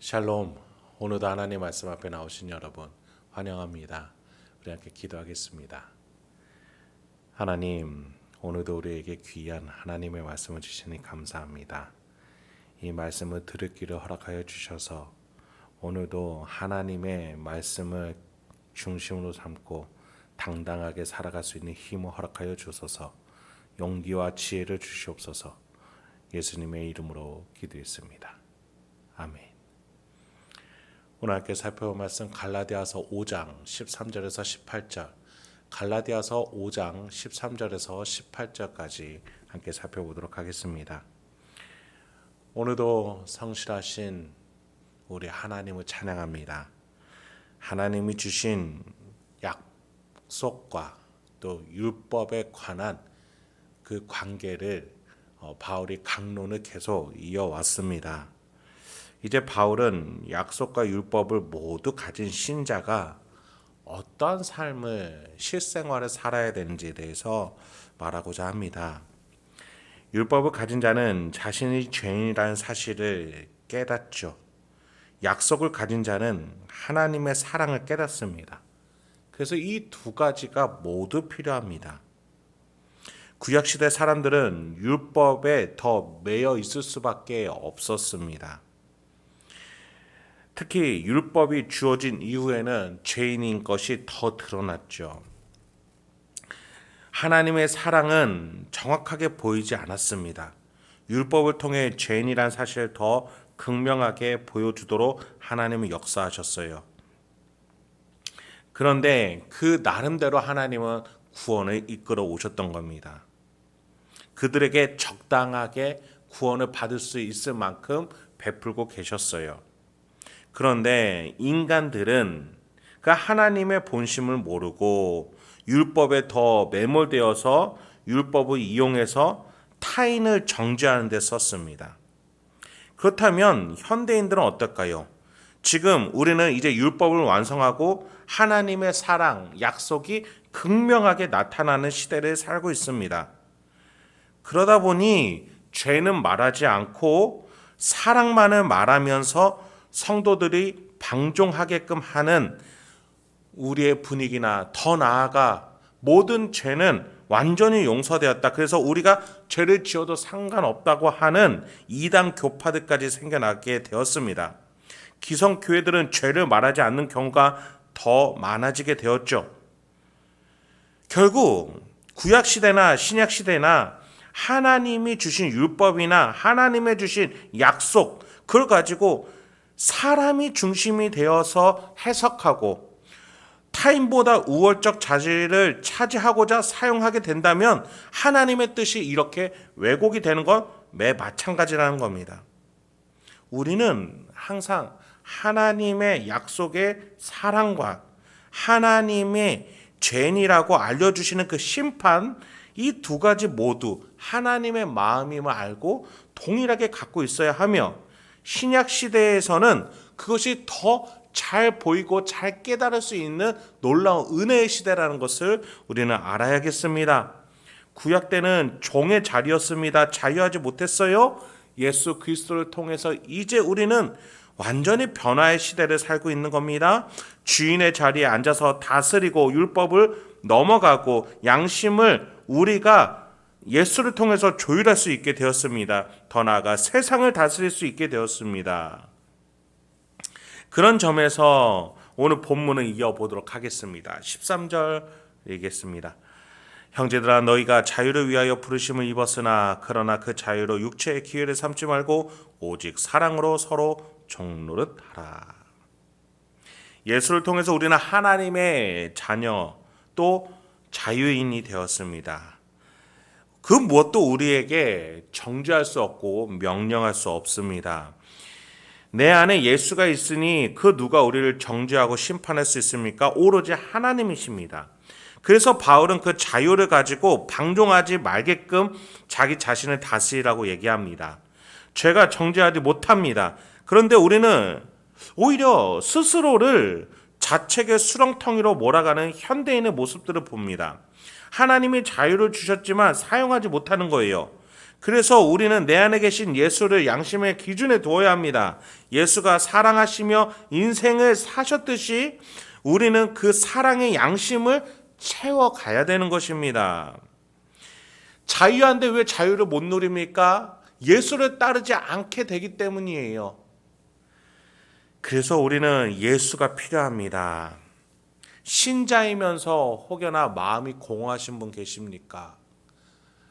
샬롬. 오늘도 하나님 말씀 앞에 나오신 여러분 환영합니다. 우리 함께 기도하겠습니다. 하나님, 오늘도 우리에게 귀한 하나님의 말씀을 주시니 감사합니다. 이 말씀을 들을 길을 허락하여 주셔서 오늘도 하나님의 말씀을 중심으로 삼고 당당하게 살아갈 수 있는 힘을 허락하여 주소서. 용기와 지혜를 주시옵소서. 예수님의 이름으로 기도했습니다. 아멘. 오늘 함께 살펴볼 말씀 갈라디아서 5장 13절에서 18절, 갈라디아서 5장 13절에서 18절까지 함께 살펴보도록 하겠습니다. 오늘도 성실하신 우리 하나님을 찬양합니다. 하나님이 주신 약속과 또 율법에 관한 그 관계를 바울이 강론을 계속 이어왔습니다. 이제 바울은 약속과 율법을 모두 가진 신자가 어떤 삶을 실생활을 살아야 되는지에 대해서 말하고자 합니다. 율법을 가진 자는 자신이 죄인이라는 사실을 깨닫죠. 약속을 가진 자는 하나님의 사랑을 깨닫습니다. 그래서 이 두 가지가 모두 필요합니다. 구약시대 사람들은 율법에 더 매여 있을 수밖에 없었습니다. 특히 율법이 주어진 이후에는 죄인인 것이 더 드러났죠. 하나님의 사랑은 정확하게 보이지 않았습니다. 율법을 통해 죄인이란 사실을 더 극명하게 보여주도록 하나님은 역사하셨어요. 그런데 그 나름대로 하나님은 구원을 이끌어 오셨던 겁니다. 그들에게 적당하게 구원을 받을 수 있을 만큼 베풀고 계셨어요. 그런데 인간들은 그 하나님의 본심을 모르고 율법에 더 매몰되어서 율법을 이용해서 타인을 정죄하는 데 썼습니다. 그렇다면 현대인들은 어떨까요? 지금 우리는 이제 율법을 완성하고 하나님의 사랑, 약속이 극명하게 나타나는 시대를 살고 있습니다. 그러다 보니 죄는 말하지 않고 사랑만을 말하면서 성도들이 방종하게끔 하는 우리의 분위기나 더 나아가 모든 죄는 완전히 용서되었다. 그래서 우리가 죄를 지어도 상관없다고 하는 이단 교파들까지 생겨나게 되었습니다. 기성교회들은 죄를 말하지 않는 경우가 더 많아지게 되었죠. 결국 구약시대나 신약시대나 하나님이 주신 율법이나 하나님의 주신 약속, 그걸 가지고 사람이 중심이 되어서 해석하고 타인보다 우월적 자질을 차지하고자 사용하게 된다면 하나님의 뜻이 이렇게 왜곡이 되는 건 매 마찬가지라는 겁니다. 우리는 항상 하나님의 약속의 사랑과 하나님의 죄인이라고 알려주시는 그 심판, 이 두 가지 모두 하나님의 마음임을 알고 동일하게 갖고 있어야 하며, 신약 시대에서는 그것이 더 잘 보이고 잘 깨달을 수 있는 놀라운 은혜의 시대라는 것을 우리는 알아야겠습니다. 구약 때는 종의 자리였습니다. 자유하지 못했어요. 예수 그리스도를 통해서 이제 우리는 완전히 변화의 시대를 살고 있는 겁니다. 주인의 자리에 앉아서 다스리고 율법을 넘어가고 양심을 우리가 예수를 통해서 조율할 수 있게 되었습니다. 더 나아가 세상을 다스릴 수 있게 되었습니다. 그런 점에서 오늘 본문을 이어보도록 하겠습니다. 13절 읽겠습니다. 형제들아, 너희가 자유를 위하여 부르심을 입었으나 그러나 그 자유로 육체의 기회를 삼지 말고 오직 사랑으로 서로 종노릇하라. 예수를 통해서 우리는 하나님의 자녀 또 자유인이 되었습니다. 그 무엇도 우리에게 정죄할 수 없고 명령할 수 없습니다. 내 안에 예수가 있으니 그 누가 우리를 정죄하고 심판할 수 있습니까? 오로지 하나님이십니다. 그래서 바울은 그 자유를 가지고 방종하지 말게끔 자기 자신을 다스리라고 얘기합니다. 죄가 정죄하지 못합니다. 그런데 우리는 오히려 스스로를 자책의 수렁텅이로 몰아가는 현대인의 모습들을 봅니다. 하나님이 자유를 주셨지만 사용하지 못하는 거예요. 그래서 우리는 내 안에 계신 예수를 양심의 기준에 두어야 합니다. 예수가 사랑하시며 인생을 사셨듯이 우리는 그 사랑의 양심을 채워가야 되는 것입니다. 자유한데 왜 자유를 못 누립니까? 예수를 따르지 않게 되기 때문이에요. 그래서 우리는 예수가 필요합니다. 신자이면서 혹여나 마음이 공허하신 분 계십니까?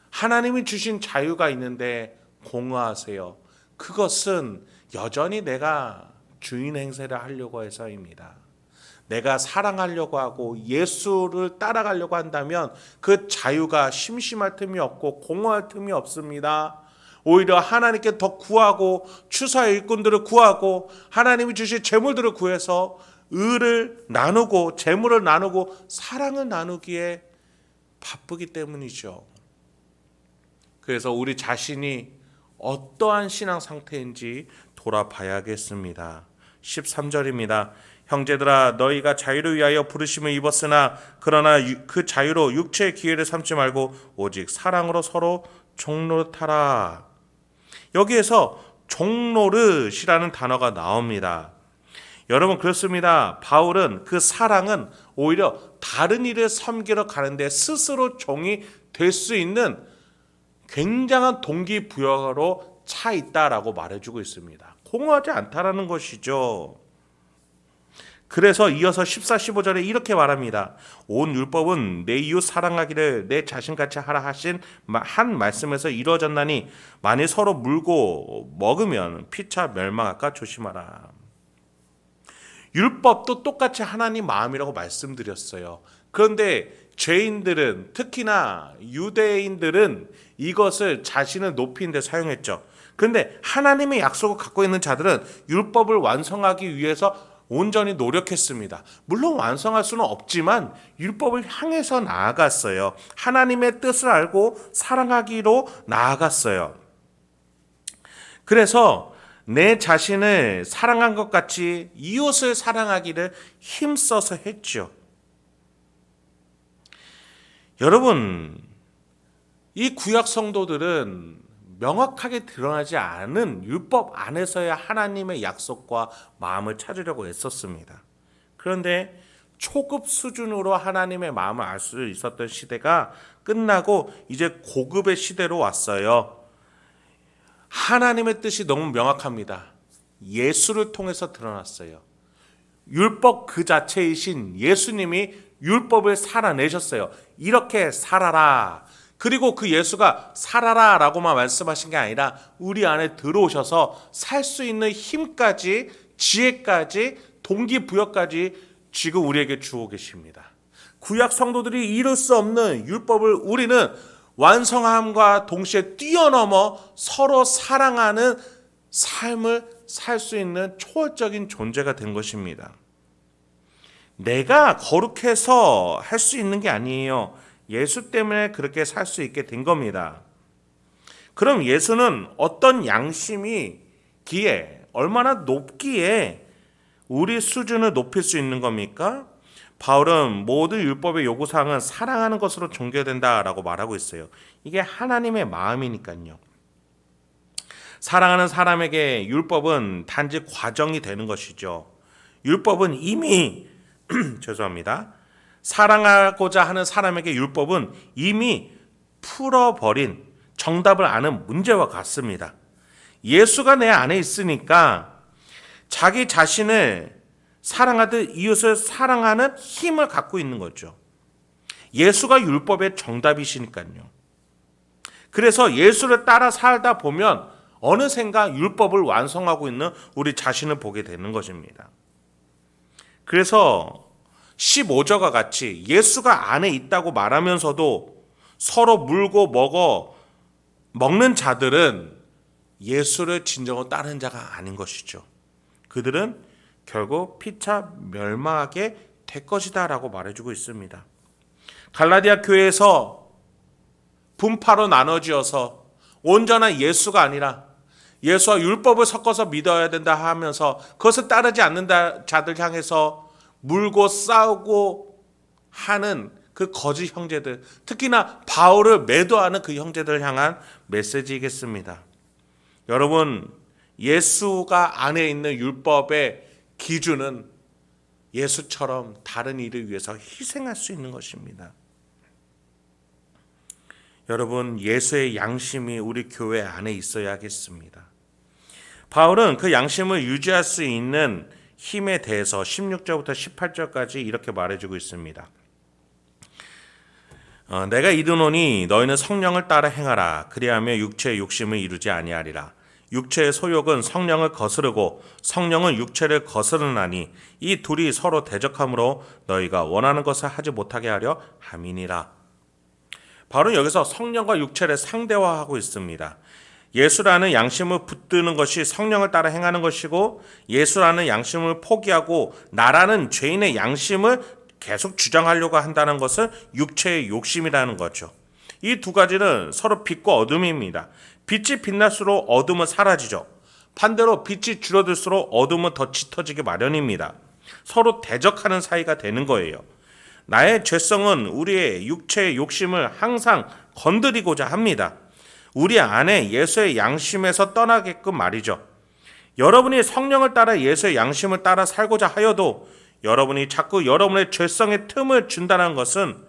하나님이 주신 자유가 있는데 공허하세요. 그것은 여전히 내가 주인 행세를 하려고 해서입니다. 내가 사랑하려고 하고 예수를 따라가려고 한다면 그 자유가 심심할 틈이 없고 공허할 틈이 없습니다. 오히려 하나님께 더 구하고 추수의 일꾼들을 구하고 하나님이 주실 재물들을 구해서 의를 나누고 재물을 나누고 사랑을 나누기에 바쁘기 때문이죠. 그래서 우리 자신이 어떠한 신앙 상태인지 돌아봐야겠습니다. 13절입니다. 형제들아 너희가 자유를 위하여 부르심을 입었으나 그러나 그 자유로 육체의 기회를 삼지 말고 오직 사랑으로 서로 종노릇하라. 여기에서 종노릇이라는 단어가 나옵니다. 여러분 그렇습니다. 바울은 그 사랑은 오히려 다른 일을 섬기러 가는데 스스로 종이 될 수 있는 굉장한 동기부여로 차 있다라고 말해주고 있습니다. 공허하지 않다라는 것이죠. 그래서 이어서 14, 15절에 이렇게 말합니다. 온 율법은 내 이웃 사랑하기를 내 자신같이 하라 하신 한 말씀에서 이루어졌나니 만일 서로 물고 먹으면 피차 멸망할까 조심하라. 율법도 똑같이 하나님 마음이라고 말씀드렸어요. 그런데 죄인들은 특히나 유대인들은 이것을 자신을 높이는 데 사용했죠. 그런데 하나님의 약속을 갖고 있는 자들은 율법을 완성하기 위해서 온전히 노력했습니다. 물론 완성할 수는 없지만 율법을 향해서 나아갔어요. 하나님의 뜻을 알고 사랑하기로 나아갔어요. 그래서 내 자신을 사랑한 것 같이 이웃을 사랑하기를 힘써서 했죠. 여러분, 이 구약 성도들은 명확하게 드러나지 않은 율법 안에서야 하나님의 약속과 마음을 찾으려고 애썼습니다. 그런데 초급 수준으로 하나님의 마음을 알 수 있었던 시대가 끝나고 이제 고급의 시대로 왔어요. 하나님의 뜻이 너무 명확합니다. 예수를 통해서 드러났어요. 율법 그 자체이신 예수님이 율법을 살아내셨어요. 이렇게 살아라. 그리고 그 예수가 살아라 라고만 말씀하신 게 아니라 우리 안에 들어오셔서 살 수 있는 힘까지 지혜까지 동기부여까지 지금 우리에게 주고 계십니다. 구약 성도들이 이룰 수 없는 율법을 우리는 완성함과 동시에 뛰어넘어 서로 사랑하는 삶을 살 수 있는 초월적인 존재가 된 것입니다. 내가 거룩해서 할 수 있는 게 아니에요. 예수 때문에 그렇게 살 수 있게 된 겁니다. 그럼 예수는 어떤 양심이기에 얼마나 높기에 우리 수준을 높일 수 있는 겁니까? 바울은 모든 율법의 요구사항은 사랑하는 것으로 종결된다라고 말하고 있어요. 이게 하나님의 마음이니까요. 사랑하는 사람에게 율법은 단지 과정이 되는 것이죠. 율법은 이미 죄송합니다. 사랑하고자 하는 사람에게 율법은 이미 풀어버린 정답을 아는 문제와 같습니다. 예수가 내 안에 있으니까 자기 자신을 사랑하듯 이웃을 사랑하는 힘을 갖고 있는 거죠. 예수가 율법의 정답이시니까요. 그래서 예수를 따라 살다 보면 어느샌가 율법을 완성하고 있는 우리 자신을 보게 되는 것입니다. 그래서 15절과 같이 예수가 안에 있다고 말하면서도 서로 물고 먹는 자들은 예수를 진정으로 따르는 자가 아닌 것이죠. 그들은 결국 피차 멸망하게 될 것이다 라고 말해주고 있습니다. 갈라디아 교회에서 분파로 나눠지어서 온전한 예수가 아니라 예수와 율법을 섞어서 믿어야 된다 하면서 그것을 따르지 않는 자들 향해서 물고 싸우고 하는 그 거짓 형제들, 특히나 바울을 매도하는 그 형제들을 향한 메시지이겠습니다. 여러분, 예수가 안에 있는 율법의 기준은 예수처럼 다른 일을 위해서 희생할 수 있는 것입니다. 여러분, 예수의 양심이 우리 교회 안에 있어야겠습니다. 바울은 그 양심을 유지할 수 있는 힘에 대해서 16절부터 18절까지 이렇게 말해주고 있습니다. 내가 이르노니 너희는 성령을 따라 행하라. 그리하며 육체의 욕심을 이루지 아니하리라. 육체의 소욕은 성령을 거스르고 성령은 육체를 거스르나니 이 둘이 서로 대적함으로 너희가 원하는 것을 하지 못하게 하려 함이니라. 바로 여기서 성령과 육체를 상대화하고 있습니다. 예수라는 양심을 붙드는 것이 성령을 따라 행하는 것이고, 예수라는 양심을 포기하고 나라는 죄인의 양심을 계속 주장하려고 한다는 것은 육체의 욕심이라는 거죠. 이 두 가지는 서로 빛과 어둠입니다. 빛이 빛날수록 어둠은 사라지죠. 반대로 빛이 줄어들수록 어둠은 더 짙어지기 마련입니다. 서로 대적하는 사이가 되는 거예요. 나의 죄성은 우리의 육체의 욕심을 항상 건드리고자 합니다. 우리 안에 예수의 양심에서 떠나게끔 말이죠. 여러분이 성령을 따라 예수의 양심을 따라 살고자 하여도 여러분이 자꾸 여러분의 죄성의 틈을 준다는 것은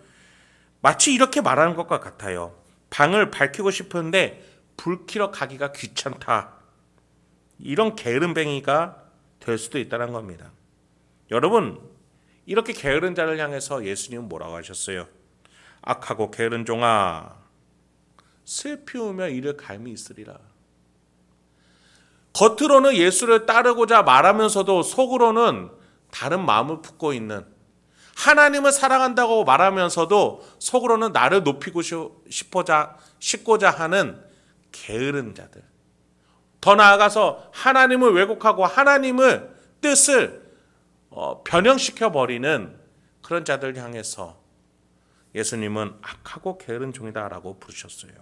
마치 이렇게 말하는 것과 같아요. 방을 밝히고 싶은데 불 켜러 가기가 귀찮다. 이런 게으름뱅이가 될 수도 있다는 겁니다. 여러분, 이렇게 게으른 자를 향해서 예수님은 뭐라고 하셨어요? 악하고 게으른 종아, 슬피 울며 이를 갈미 있으리라. 겉으로는 예수를 따르고자 말하면서도 속으로는 다른 마음을 품고 있는, 하나님을 사랑한다고 말하면서도 속으로는 나를 높이고 싶고자 하는 게으른 자들, 더 나아가서 하나님을 왜곡하고 하나님을 뜻을 변형시켜 버리는 그런 자들 향해서 예수님은 악하고 게으른 종이다라고 부르셨어요.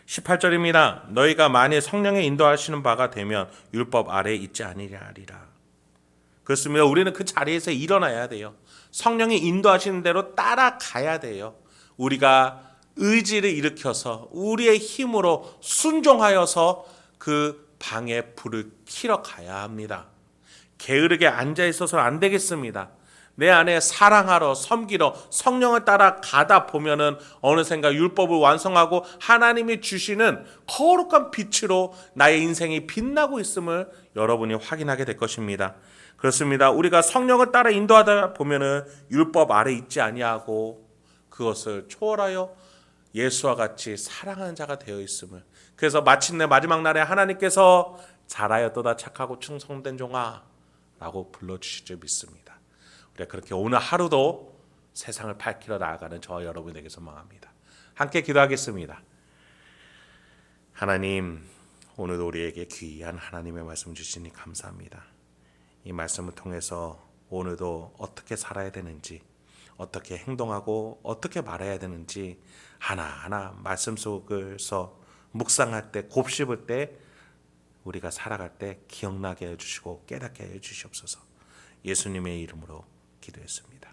18절입니다. 너희가 만일 성령의 인도하시는 바가 되면 율법 아래에 있지 아니하리라. 그렇습니다. 우리는 그 자리에서 일어나야 돼요. 성령이 인도하시는 대로 따라가야 돼요. 우리가 의지를 일으켜서 우리의 힘으로 순종하여서 그 방에 불을 켜러 가야 합니다. 게으르게 앉아 있어서 안 되겠습니다. 내 안에 사랑하러 섬기러 성령을 따라 가다 보면은 어느샌가 율법을 완성하고 하나님이 주시는 거룩한 빛으로 나의 인생이 빛나고 있음을 여러분이 확인하게 될 것입니다. 그렇습니다. 우리가 성령을 따라 인도하다 보면은 율법 아래 있지 아니하고 그것을 초월하여 예수와 같이 사랑하는 자가 되어 있음을, 그래서 마침내 마지막 날에 하나님께서 잘하였도다 착하고 충성된 종아 라고 불러주실 줄 믿습니다. 우리가 그렇게 오늘 하루도 세상을 밝히러 나아가는 저와 여러분에게 소망합니다. 함께 기도하겠습니다. 하나님, 오늘도 우리에게 귀한 하나님의 말씀 주시니 감사합니다. 이 말씀을 통해서 오늘도 어떻게 살아야 되는지, 어떻게 행동하고 어떻게 말해야 되는지 하나하나 말씀 속에서 묵상할 때, 곱씹을 때, 우리가 살아갈 때 기억나게 해주시고 깨닫게 해주시옵소서. 예수님의 이름으로 기도했습니다.